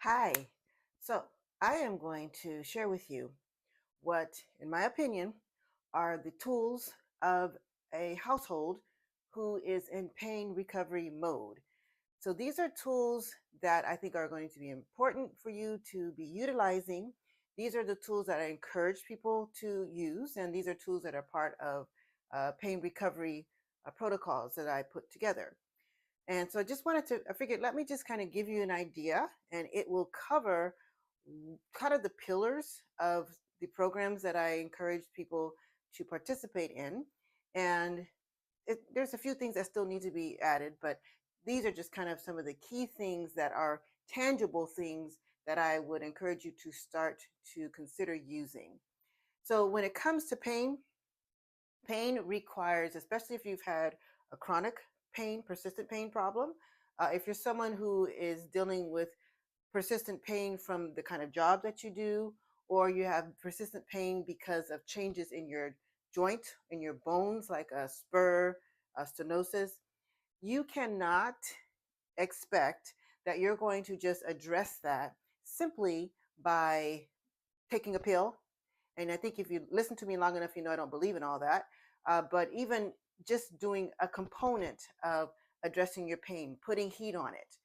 Hi. So, I am going to share with you what, in my opinion, are the tools of a household who is in pain recovery mode. So, these are tools that I think are going to be important for you to be utilizing. These are the tools that I encourage people to use, and these are tools that are part of pain recovery protocols that I put together. And so I figured, let me just kind of give you an idea, and it will cover kind of the pillars of the programs that I encourage people to participate in. And there's a few things that still need to be added, but these are just kind of some of the key things that are tangible things that I would encourage you to start to consider using. So when it comes to pain, pain requires, especially if you've had a chronic pain, persistent pain problem, if you're someone who is dealing with persistent pain from the kind of job that you do, or you have persistent pain because of changes in your joint, in your bones, like a spur, a stenosis, you cannot expect that you're going to just address that simply by taking a pill. And I think if you listen to me long enough, you know I don't believe in all that. But even just doing a component of addressing your pain, putting heat on it,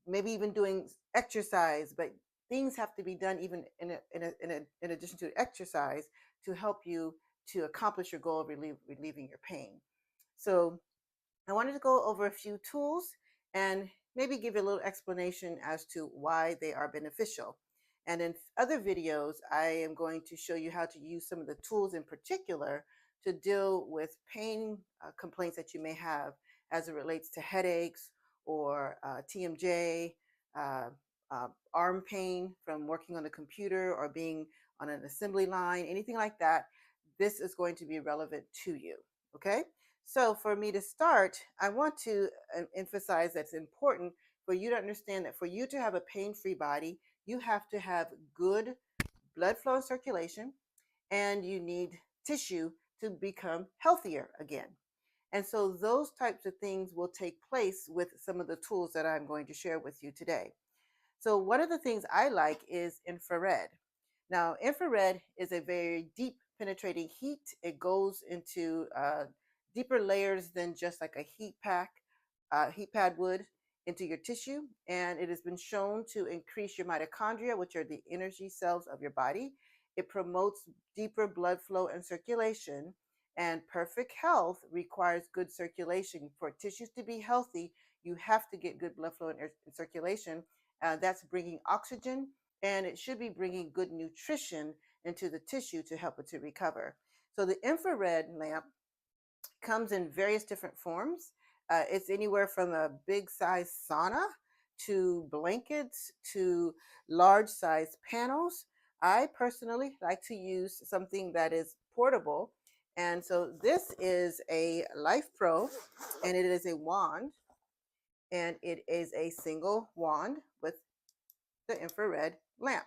maybe even doing exercise, but things have to be done even in addition to exercise to help you to accomplish your goal of relieving your pain. So I wanted to go over a few tools and maybe give you a little explanation as to why they are beneficial. And in other videos, I am going to show you how to use some of the tools in particular to deal with pain complaints that you may have as it relates to headaches or TMJ, uh, arm pain from working on a computer or being on an assembly line, anything like that. This is going to be relevant to you. Okay. So, for me to start, I want to emphasize that it's important for you to understand that for you to have a pain free body, you have to have good blood flow and circulation, and you need tissue to become healthier again. And so, those types of things will take place with some of the tools that I'm going to share with you today. So, one of the things I like is infrared. Now, infrared is a very deep penetrating heat. It goes into deeper layers than just like a heat pad would into your tissue. And it has been shown to increase your mitochondria, which are the energy cells of your body. It promotes deeper blood flow and circulation. And perfect health requires good circulation. For tissues to be healthy, you have to get good blood flow and circulation. That's bringing oxygen, and it should be bringing good nutrition into the tissue to help it to recover. So the infrared lamp comes in various different forms. It's anywhere from a big size sauna to blankets to large size panels. I personally like to use something that is portable. And so this is a Life Pro, and it is a wand, and it is a single wand with the infrared lamp.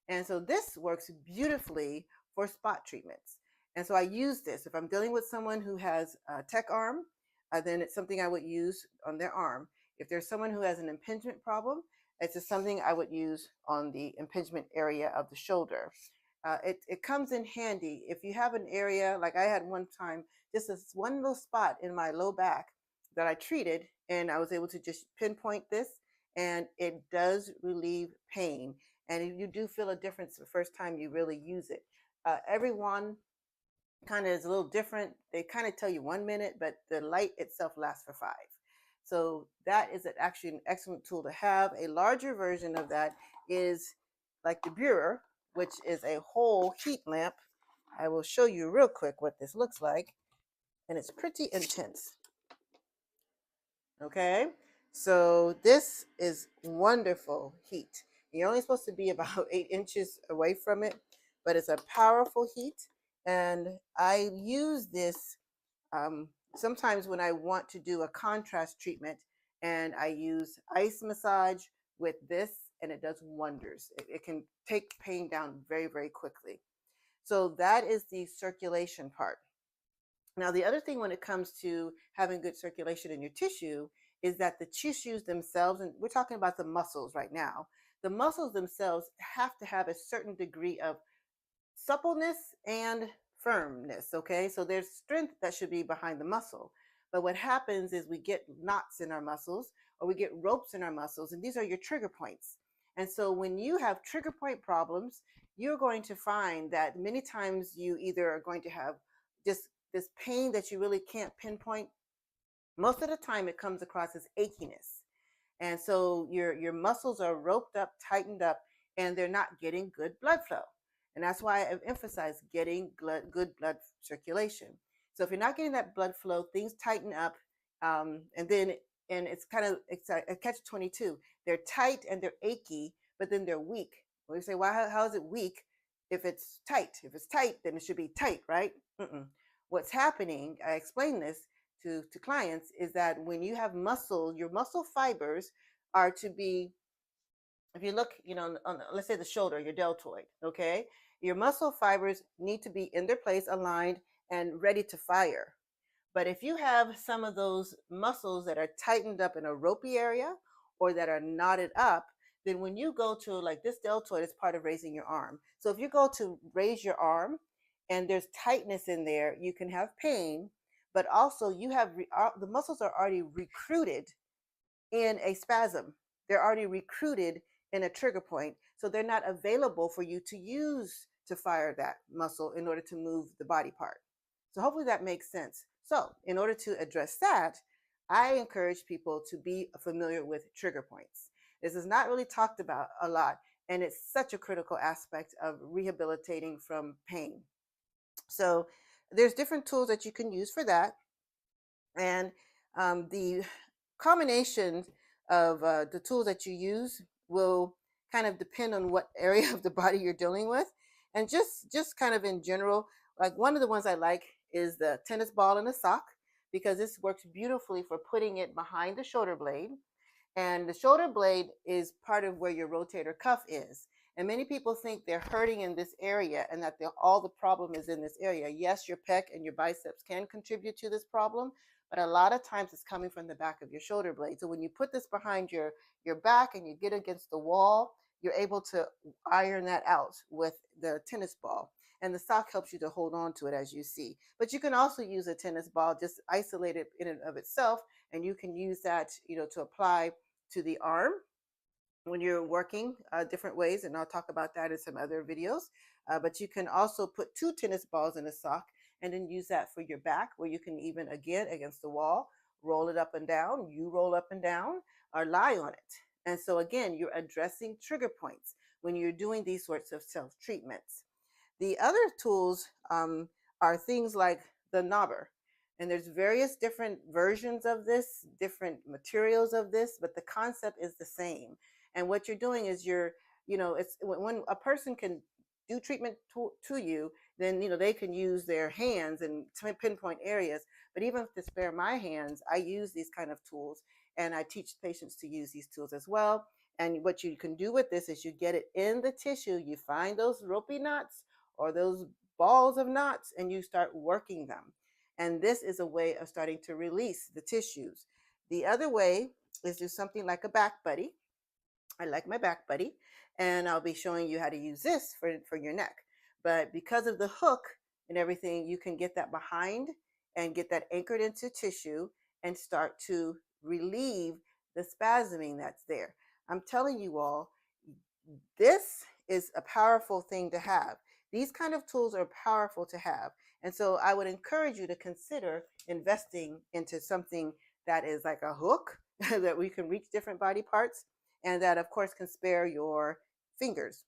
And so this works beautifully for spot treatments. And so I use this. If I'm dealing with someone who has a tech arm, then it's something I would use on their arm. If there's someone who has an impingement problem, it's just something I would use on the impingement area of the shoulder. It comes in handy if you have an area, like I had one time, just this one little spot in my low back that I treated, and I was able to just pinpoint this, and it does relieve pain. And you do feel a difference the first time you really use it. Everyone kind of is a little different. They kind of tell you 1 minute, but the light itself lasts for 5. So that is actually an excellent tool to have. A larger version of that is like the Bureau, which is a whole heat lamp. I will show you real quick what this looks like, and it's pretty intense. Okay, so this is wonderful heat. You're only supposed to be about 8 inches away from it, but it's a powerful heat. And I use this sometimes when I want to do a contrast treatment, and I use ice massage with this, and it does wonders. It can take pain down very, very quickly. So that is the circulation part. Now, the other thing when it comes to having good circulation in your tissue is that the tissues themselves, and we're talking about the muscles right now, the muscles themselves have to have a certain degree of suppleness and firmness. Okay, so there's strength that should be behind the muscle. But what happens is we get knots in our muscles or we get ropes in our muscles, and these are your trigger points. And so when you have trigger point problems, you're going to find that many times you either are going to have just this pain that you really can't pinpoint. Most of the time it comes across as achiness, and so your muscles are roped up, tightened up, and they're not getting good blood flow. And that's why I've emphasized getting good blood circulation. So if you're not getting that blood flow, things tighten up, and then and it's a catch 22. They're tight and they're achy, but then they're weak. Well, you say, why? How is it weak if it's tight? If it's tight, then it should be tight, right? Mm-mm. What's happening? I explain this to clients is that when you have muscle, your muscle fibers are to be, if you look, on let's say the shoulder, your deltoid, okay? Your muscle fibers need to be in their place, aligned and ready to fire. But if you have some of those muscles that are tightened up in a ropey area or that are knotted up, then when you go to, like, this deltoid is part of raising your arm. So if you go to raise your arm and there's tightness in there, you can have pain, but also you have the muscles are already recruited in a spasm. They're already recruited in a trigger point. So they're not available for you to use to fire that muscle in order to move the body part. So hopefully that makes sense. So in order to address that, I encourage people to be familiar with trigger points. This is not really talked about a lot, and it's such a critical aspect of rehabilitating from pain. So there's different tools that you can use for that. And the combination of the tools that you use will kind of depend on what area of the body you're dealing with. And just kind of in general, like, one of the ones I like is the tennis ball and a sock, because this works beautifully for putting it behind the shoulder blade. And the shoulder blade is part of where your rotator cuff is. And many people think they're hurting in this area and that all the problem is in this area. Yes, your pec and your biceps can contribute to this problem, but a lot of times it's coming from the back of your shoulder blade. So when you put this behind your back and you get against the wall, you're able to iron that out with the tennis ball. And the sock helps you to hold on to it, as you see. But you can also use a tennis ball, just isolate it in and of itself, and you can use that, to apply to the arm when you're working different ways, and I'll talk about that in some other videos. But you can also put two tennis balls in a sock and then use that for your back, where you can even, again, against the wall, roll it up and down, you roll up and down, or lie on it. And so again, you're addressing trigger points when you're doing these sorts of self-treatments. The other tools are things like the knobber. And there's various different versions of this, different materials of this, but the concept is the same. And what you're doing is it's when a person can do treatment to you, then, they can use their hands and pinpoint areas. But even to spare my hands, I use these kind of tools, and I teach patients to use these tools as well. And what you can do with this is you get it in the tissue, you find those ropey knots or those balls of knots, and you start working them. And this is a way of starting to release the tissues. The other way is do something like a back buddy. I like my back buddy, and I'll be showing you how to use this for your neck. But because of the hook and everything, you can get that behind and get that anchored into tissue and start to relieve the spasming that's there. I'm telling you all, this is a powerful thing to have. These kind of tools are powerful to have. And so I would encourage you to consider investing into something that is like a hook that we can reach different body parts, and that, of course, can spare your fingers.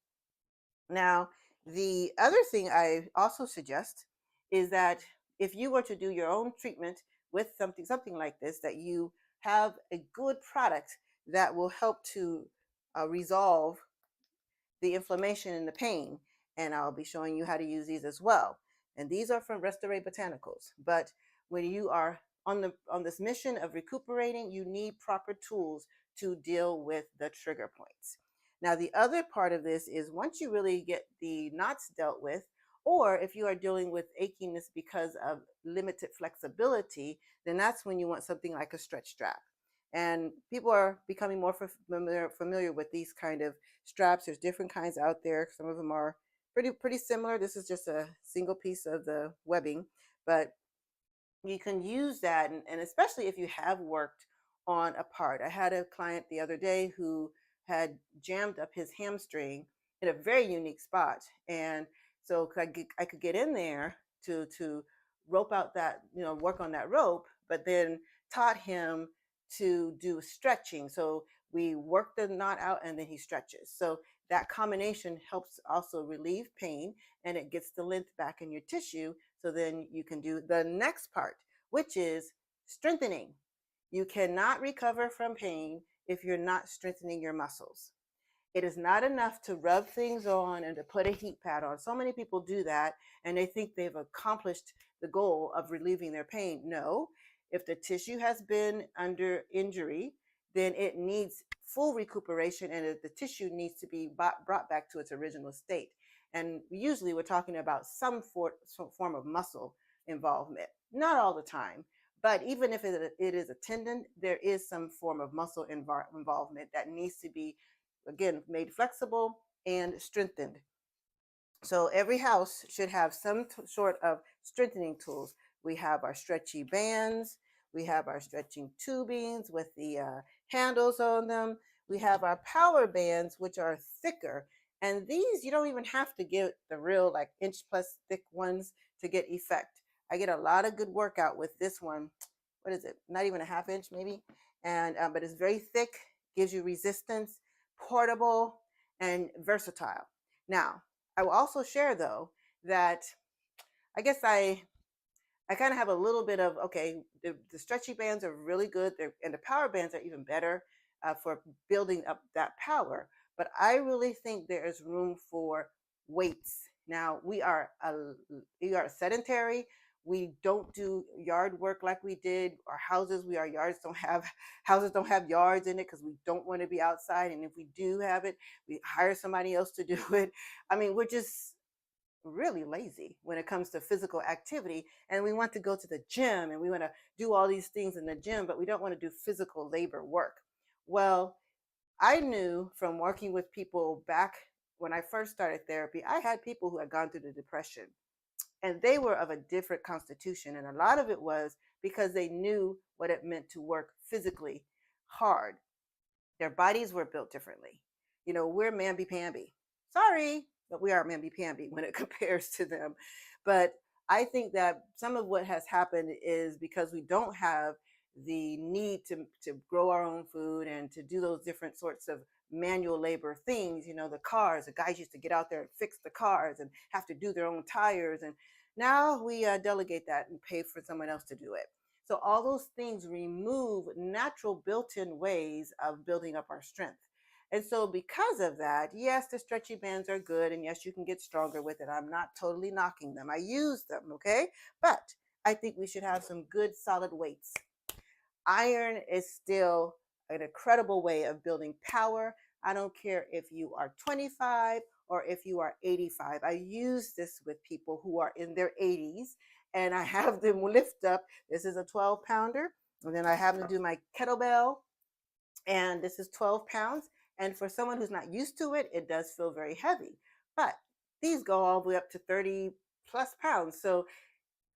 Now, the other thing I also suggest is that if you were to do your own treatment with something like this, that you have a good product that will help to resolve the inflammation and the pain. And I'll be showing you how to use these as well. And these are from Restore Botanicals. But when you are on this mission of recuperating, you need proper tools to deal with the trigger points. Now, the other part of this is, once you really get the knots dealt with, or if you are dealing with achiness because of limited flexibility, then that's when you want something like a stretch strap. And people are becoming more familiar with these kind of straps. There's different kinds out there. Some of them are pretty similar. This is just a single piece of the webbing, but you can use that, and especially if you have worked on a part. I had a client the other day who had jammed up his hamstring in a very unique spot, and so I could get in there to rope out that, work on that rope, but then taught him to do stretching. So we work the knot out and then he stretches. So that combination helps also relieve pain, and it gets the length back in your tissue, so then you can do the next part, which is strengthening. You cannot recover from pain if you're not strengthening your muscles. It is not enough to rub things on and to put a heat pad on. So many people do that and they think they've accomplished the goal of relieving their pain. No, if the tissue has been under injury, then it needs full recuperation, and the tissue needs to be brought back to its original state. And usually we're talking about some form of muscle involvement, not all the time. But even if it is a tendon, there is some form of muscle involvement that needs to be, again, made flexible and strengthened. So every house should have some sort of strengthening tools. We have our stretchy bands, we have our stretching tubings with the handles on them. We have our power bands, which are thicker. And these, you don't even have to get the real like inch plus thick ones to get effect. I get a lot of good workout with this one. What is it? Not even a half inch, maybe. And but it's very thick, gives you resistance, portable, and versatile. Now, I will also share though that I guess I kind of have a little bit of, okay, the stretchy bands are really good, and the power bands are even better for building up that power. But I really think there is room for weights. Now we are sedentary. We don't do yard work like we did. Our houses, our yards don't have houses don't have yards in it because we don't want to be outside. And if we do have it, we hire somebody else to do it. I mean, we're just really lazy when it comes to physical activity, and we want to go to the gym and we want to do all these things in the gym, but we don't want to do physical labor work. Well, I knew from working with people back when I first started therapy, I had people who had gone through the depression, and they were of a different constitution, and a lot of it was because they knew what it meant to work physically hard. Their bodies were built differently. We're mamby-pamby. Sorry, but we are mamby-pamby when it compares to them. But I think that some of what has happened is because we don't have the need to grow our own food and to do those different sorts of manual labor things. The guys used to get out there and fix the cars and have to do their own tires. And now we delegate that and pay for someone else to do it. So all those things remove natural built-in ways of building up our strength. And so because of that, yes, the stretchy bands are good. And yes, you can get stronger with it. I'm not totally knocking them. I use them, okay? But I think we should have some good solid weights. Iron is still an incredible way of building power. I don't care if you are 25 or if you are 85. I use this with people who are in their 80s, and I have them lift up. This is a 12 pounder. And then I have them do my kettlebell, and this is 12 pounds. And for someone who's not used to it, it does feel very heavy. But these go all the way up to 30 plus pounds. So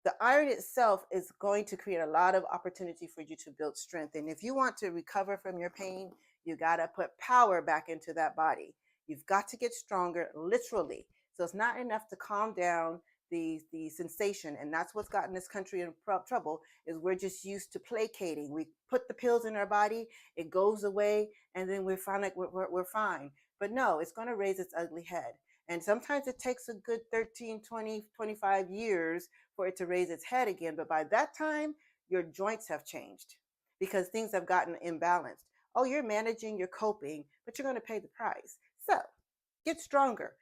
the iron itself is going to create a lot of opportunity for you to build strength. And if you want to recover from your pain, you got to put power back into that body. You've got to get stronger, literally. So it's not enough to calm down the sensation. And that's what's gotten this country in trouble, is we're just used to placating. We put the pills in our body, it goes away, and then we find like we're fine. But no, it's going to raise its ugly head. And sometimes it takes a good 13, 20, 25 years for it to raise its head again. But by that time, your joints have changed because things have gotten imbalanced. Oh, you're managing, you're coping, but you're going to pay the price. So get stronger.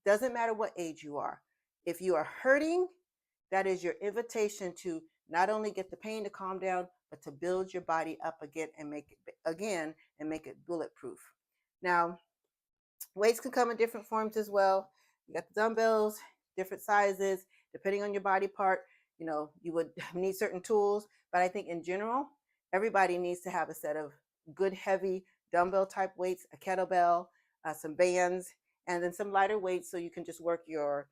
Doesn't matter what age you are. If you are hurting, that is your invitation to not only get the pain to calm down, but to build your body up again and make it bulletproof. Now, weights can come in different forms as well. You got the dumbbells, different sizes, depending on your body part. You would need certain tools, but I think in general, Everybody needs to have a set of good heavy dumbbell type weights, a kettlebell, some bands, and then some lighter weights so you can just work your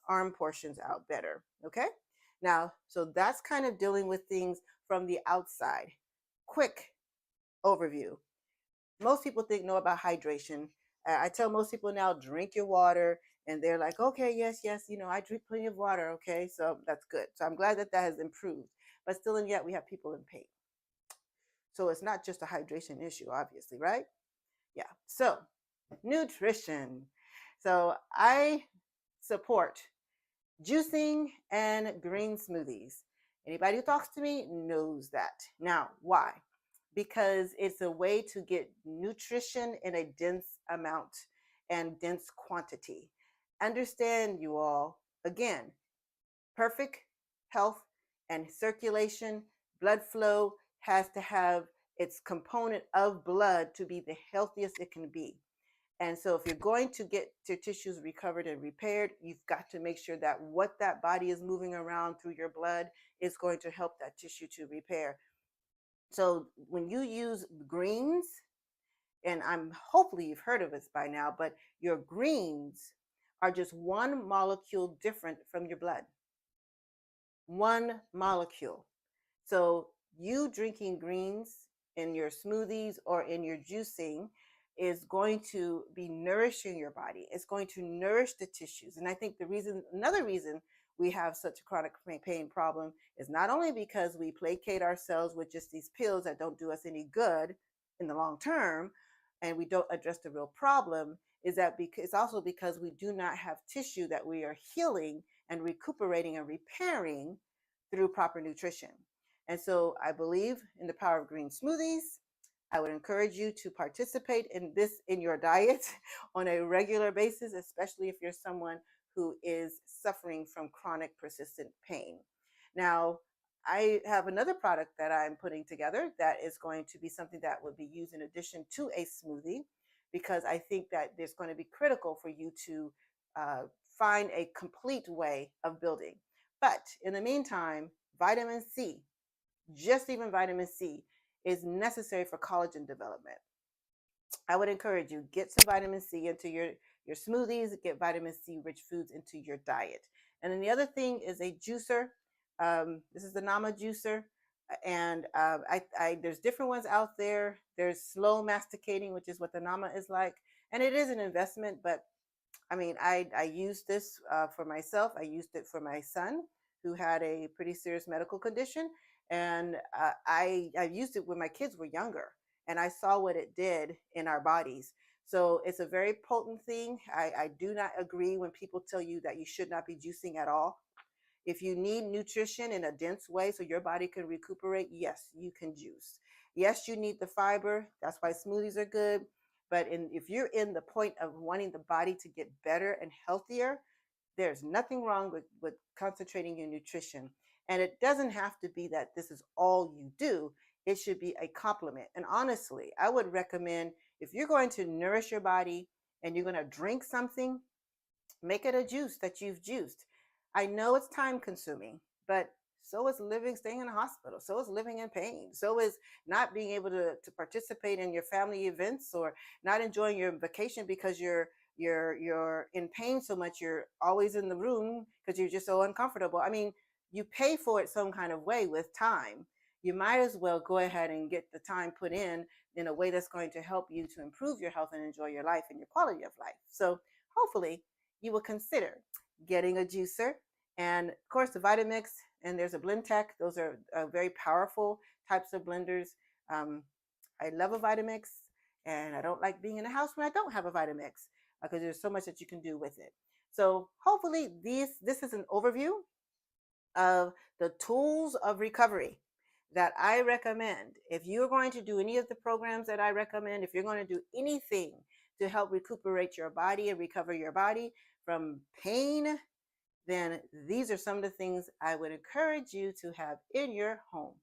arm portions out better. Okay. Now, so that's kind of dealing with things from the outside. Quick overview. Most people know about hydration. I tell most people now, drink your water, and they're like, okay, yes, yes, I drink plenty of water. Okay, so that's good. So I'm glad that that has improved. But still, and yet we have people in pain. So it's not just a hydration issue, obviously, right? Yeah. So nutrition. So I support juicing and green smoothies. Anybody who talks to me knows that. Now, why? Because it's a way to get nutrition in a dense amount and dense quantity. Understand, you all, again, perfect health and circulation, blood flow has to have its component of blood to be the healthiest it can be. And so if you're going to get your tissues recovered and repaired, you've got to make sure that what that body is moving around through your blood is going to help that tissue to repair. So when you use greens, and I'm hopefully you've heard of this by now, but your greens are just one molecule different from your blood. One molecule. So you drinking greens in your smoothies or in your juicing is going to be nourishing your body. It's going to nourish the tissues. And I think another reason we have such a chronic pain problem is not only because we placate ourselves with just these pills that don't do us any good in the long term, and we don't address the real problem, is that it's also because we do not have tissue that we are healing and recuperating and repairing through proper nutrition. And so I believe in the power of green smoothies. I would encourage you to participate in this in your diet on a regular basis, especially if you're someone who is suffering from chronic persistent pain. Now, I have another product that I'm putting together that is going to be something that would be used in addition to a smoothie, because I think that there's going to be critical for you to uh, find a complete way of building. But in the meantime, vitamin C, just even vitamin C, is necessary for collagen development. I would encourage you, get some vitamin C into your smoothies, get vitamin C rich foods into your diet. And then the other thing is a juicer. This is the Nama juicer. And there's different ones out there. There's slow masticating, which is what the Nama is like. And it is an investment, but I mean, I used this for myself. I used it for my son who had a pretty serious medical condition. And I used it when my kids were younger, and I saw what it did in our bodies. So it's a very potent thing. I do not agree when people tell you that you should not be juicing at all. If you need nutrition in a dense way so your body can recuperate, yes, you can juice. Yes, you need the fiber. That's why smoothies are good. But if you're in the point of wanting the body to get better and healthier, there's nothing wrong with concentrating your nutrition. And it doesn't have to be that this is all you do. It should be a complement. And honestly, I would recommend, if you're going to nourish your body and you're going to drink something, make it a juice that you've juiced. I know it's time consuming, but so is staying in a hospital. So is living in pain. So is not being able to participate in your family events, or not enjoying your vacation because you're in pain so much you're always in the room because you're just so uncomfortable. I mean, you pay for it some kind of way with time. You might as well go ahead and get the time put in a way that's going to help you to improve your health and enjoy your life and your quality of life. So hopefully you will consider getting a juicer, and of course the Vitamix, and there's a Blend Tech. Those are very powerful types of blenders. I love a Vitamix, and I don't like being in a house when I don't have a Vitamix, because there's so much that you can do with it. So hopefully this is an overview of the tools of recovery that I recommend. If you're going to do any of the programs that I recommend, if you're going to do anything to help recuperate your body and recover your body from pain, then these are some of the things I would encourage you to have in your home.